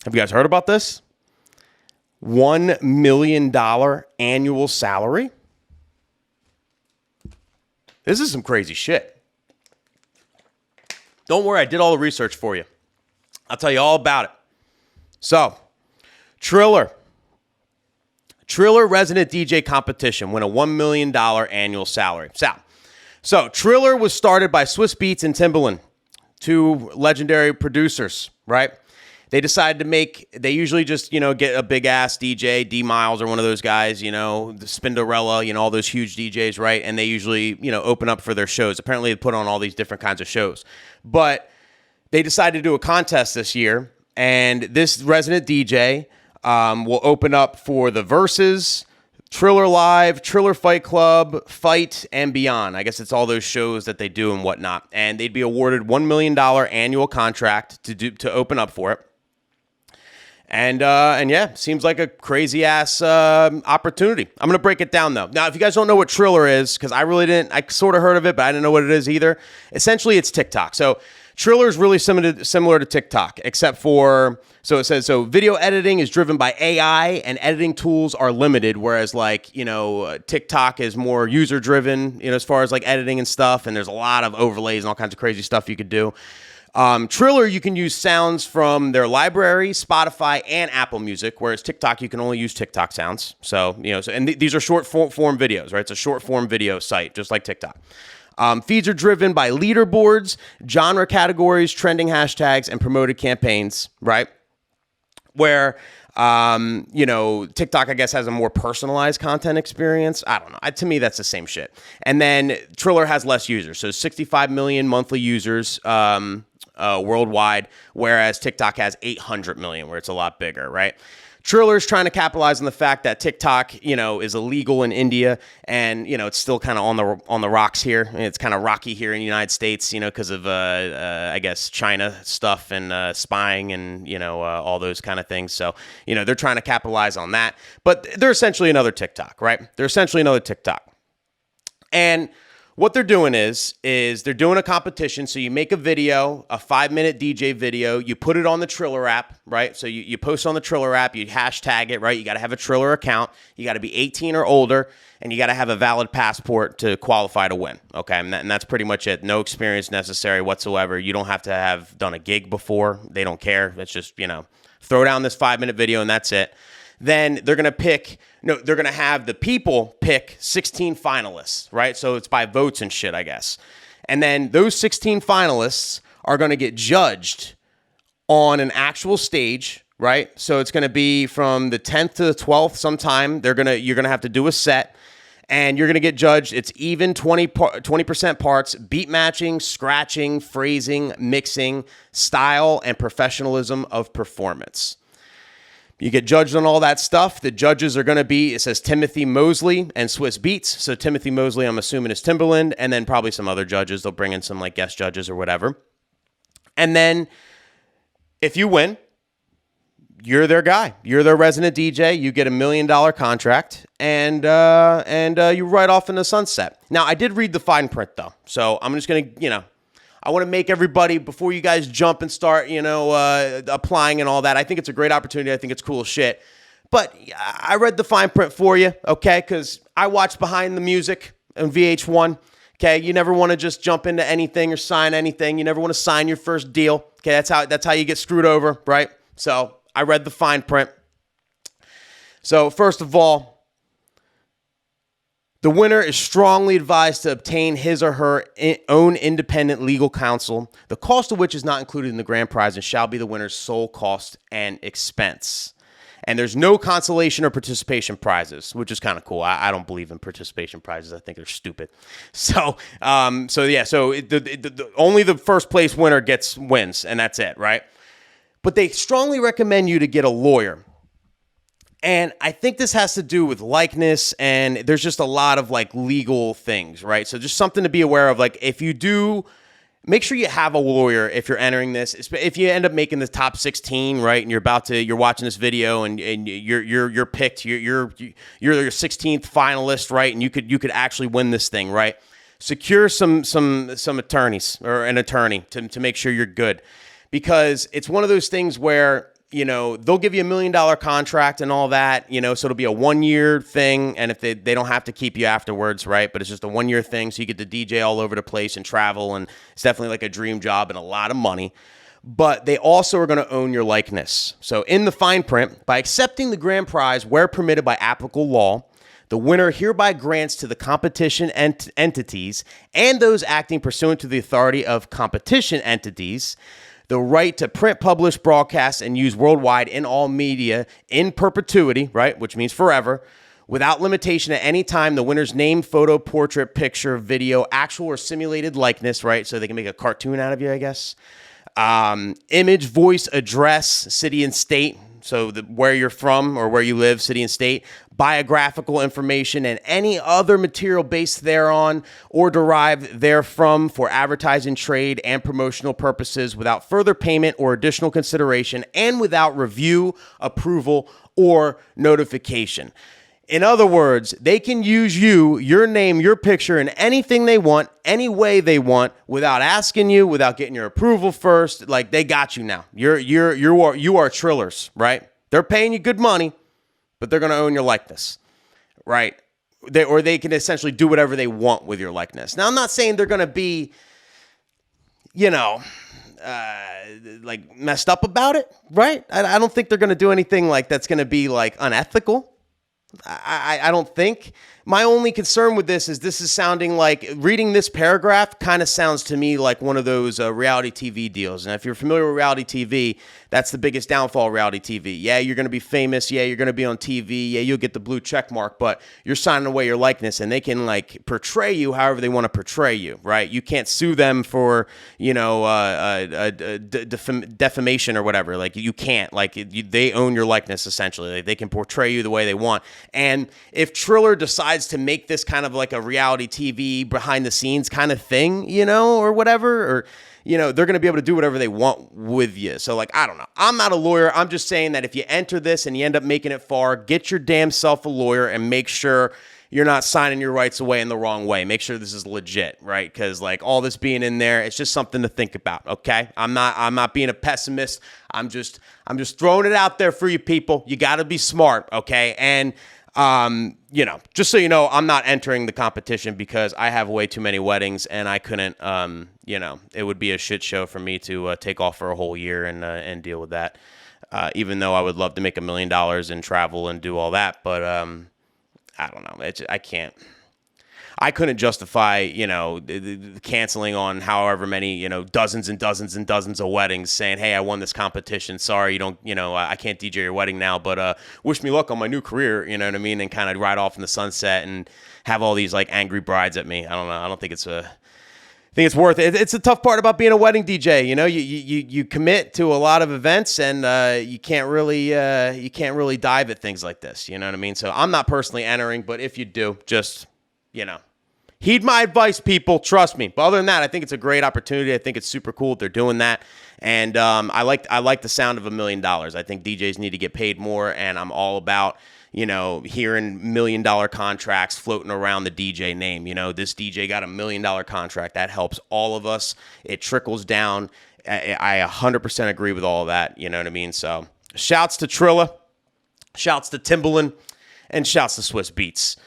Have you guys heard about this? $1 million annual salary. This is some crazy shit. Don't worry, I did all the research for you. I'll tell you all about it. So, Triller Resident DJ Competition won a $1 million annual salary. So, Triller was started by Swiss Beats and Timbaland, two legendary producers, right? They decided they usually just, get a big ass DJ, D Miles or one of those guys, the Spinelli, all those huge DJs, right? And they usually, open up for their shows. Apparently they put on all these different kinds of shows. But they decided to do a contest this year, and this resident DJ will open up for the Versus, Triller Live, Triller Fight Club, Fight, and Beyond. I guess it's all those shows that they do and whatnot. And they'd be awarded $1 million annual contract to open up for it. And yeah, seems like a crazy ass opportunity. I'm going to break it down though. Now, if you guys don't know what Triller is, because I sort of heard of it, but I didn't know what it is either. Essentially, it's TikTok. So Triller is really similar to TikTok, except for, so it says, so video editing is driven by AI and editing tools are limited, whereas TikTok is more user driven, as far as like editing and stuff. And there's a lot of overlays and all kinds of crazy stuff you could do. Triller, you can use sounds from their library, Spotify, and Apple Music, whereas TikTok, you can only use TikTok sounds. So, these are short form videos, right? It's a short form video site, just like TikTok. Feeds are driven by leaderboards, genre categories, trending hashtags, and promoted campaigns, right? Where, TikTok, I guess, has a more personalized content experience. I don't know. To me, that's the same shit. And then Triller has less users. So 65 million monthly users worldwide, whereas TikTok has 800 million, where it's a lot bigger, right? Triller's trying to capitalize on the fact that TikTok, is illegal in India, and it's still kind of on the rocks here. It's kind of rocky here in the United States, because of I guess China stuff and spying and all those kind of things. So they're trying to capitalize on that, but they're essentially another TikTok, right? They're essentially another TikTok, and what they're doing is they're doing a competition. So you make a video, a 5-minute DJ video, you put it on the Triller app, right? So you post on the Triller app, you hashtag it, right? You got to have a Triller account. You got to be 18 or older, and you got to have a valid passport to qualify to win, okay? And that's pretty much it. No experience necessary whatsoever. You don't have to have done a gig before. They don't care. It's just, throw down this 5-minute video, and that's it. Then they're going to have the people pick 16 finalists, right? So it's by votes and shit, I guess. And then those 16 finalists are going to get judged on an actual stage, right? So it's going to be from the 10th to the 12th sometime. You're going to have to do a set, and you're going to get judged. It's even 20% parts, beat matching, scratching, phrasing, mixing, style, and professionalism of performance. You get judged on all that stuff. The judges are going to be, it says Timothy Mosley and Swiss Beats. So Timothy Mosley, I'm assuming, is Timbaland, and then probably some other judges. They'll bring in some guest judges or whatever. And then if you win, you're their guy. You're their resident DJ. You get $1 million contract, and you ride off in the sunset. Now, I did read the fine print, though. So I'm just going to, I want to make everybody, before you guys jump and start, applying and all that, I think it's a great opportunity. I think it's cool as shit. But I read the fine print for you, okay? Because I watched Behind the Music on VH1, okay? You never want to just jump into anything or sign anything. You never want to sign your first deal, okay? That's how you get screwed over, right? So I read the fine print. So first of all, the winner is strongly advised to obtain his or her own independent legal counsel, the cost of which is not included in the grand prize and shall be the winner's sole cost and expense. And there's no consolation or participation prizes, which is kind of cool. I don't believe in participation prizes. I think they're stupid. So only the first place winner wins, and that's it, right? But they strongly recommend you to get a lawyer. And I think this has to do with likeness, and there's just a lot of legal things, right? So just something to be aware of. If you do, make sure you have a lawyer if you're entering this. If you end up making the top 16, right, and you're watching this video and you're picked, you're your 16th finalist, right, and you could actually win this thing, right? Secure some attorneys or an attorney to make sure you're good, because it's one of those things where they'll give you $1 million contract and all that, so it'll be a 1-year thing. And if they don't have to keep you afterwards, right? But it's just a 1-year thing. So you get to DJ all over the place and travel. And it's definitely like a dream job and a lot of money. But they also are going to own your likeness. So in the fine print, by accepting the grand prize where permitted by applicable law, the winner hereby grants to the competition entities and those acting pursuant to the authority of competition entities the right to print, publish, broadcast, and use worldwide in all media in perpetuity, right, which means forever, without limitation at any time, the winner's name, photo, portrait, picture, video, actual or simulated likeness, right, so they can make a cartoon out of you, I guess, image, voice, address, city and state, so where you're from or where you live, city and state, biographical information, and any other material based thereon or derived therefrom for advertising, trade, and promotional purposes without further payment or additional consideration and without review, approval, or notification. In other words, they can use you, your name, your picture, in anything they want, any way they want, without asking you, without getting your approval first. Like, they got you now. You are Trillers, right? They're paying you good money, but they're going to own your likeness, right? They can essentially do whatever they want with your likeness. Now, I'm not saying they're going to be, like messed up about it, right? I don't think they're going to do anything like that's going to be like unethical. I don't think. My only concern with this is sounding like, reading this paragraph kind of sounds to me like one of those reality TV deals. And if you're familiar with reality TV, that's the biggest downfall of reality TV. Yeah, you're going to be famous. Yeah, you're going to be on TV. Yeah, you'll get the blue check mark, but you're signing away your likeness, and they can like portray you however they want to portray you, right? You can't sue them for, defamation or whatever. Like, you can't. Like, they own your likeness, essentially. Like, they can portray you the way they want. And if Triller decides to make this kind of like a reality TV behind the scenes kind of thing, or whatever, or, they're going to be able to do whatever they want with you. So, like, I don't know. I'm not a lawyer. I'm just saying that if you enter this and you end up making it far, get your damn self a lawyer and make sure you're not signing your rights away in the wrong way. Make sure this is legit, right? Because like all this being in there, it's just something to think about. Okay, I'm not being a pessimist. I'm just throwing it out there for you people. You got to be smart, okay? And just so you know, I'm not entering the competition because I have way too many weddings and I couldn't, it would be a shit show for me to take off for a whole year and deal with that. Even though I would love to make $1 million and travel and do all that, but I don't know. I can't. I couldn't justify, canceling on however many, dozens and dozens and dozens of weddings, saying, hey, I won this competition. Sorry, you don't, I can't DJ your wedding now, but wish me luck on my new career, you know what I mean? And kind of ride off in the sunset and have all these like angry brides at me. I don't know. I don't think it's I think it's worth it. It's a tough part about being a wedding DJ. You commit to a lot of events, and you can't really dive at things like this. You know what I mean? So I'm not personally entering, but if you do, just heed my advice, people. Trust me. But other than that, I think it's a great opportunity. I think it's super cool that they're doing that, and I like the sound of $1 million. I think DJs need to get paid more, and I'm all about hearing $1 million contracts floating around the DJ name. This DJ got $1 million contract. That helps all of us. It trickles down. I 100% agree with all of that. You know what I mean? So shouts to Triller, shouts to Timbaland, and shouts to Swiss Beats.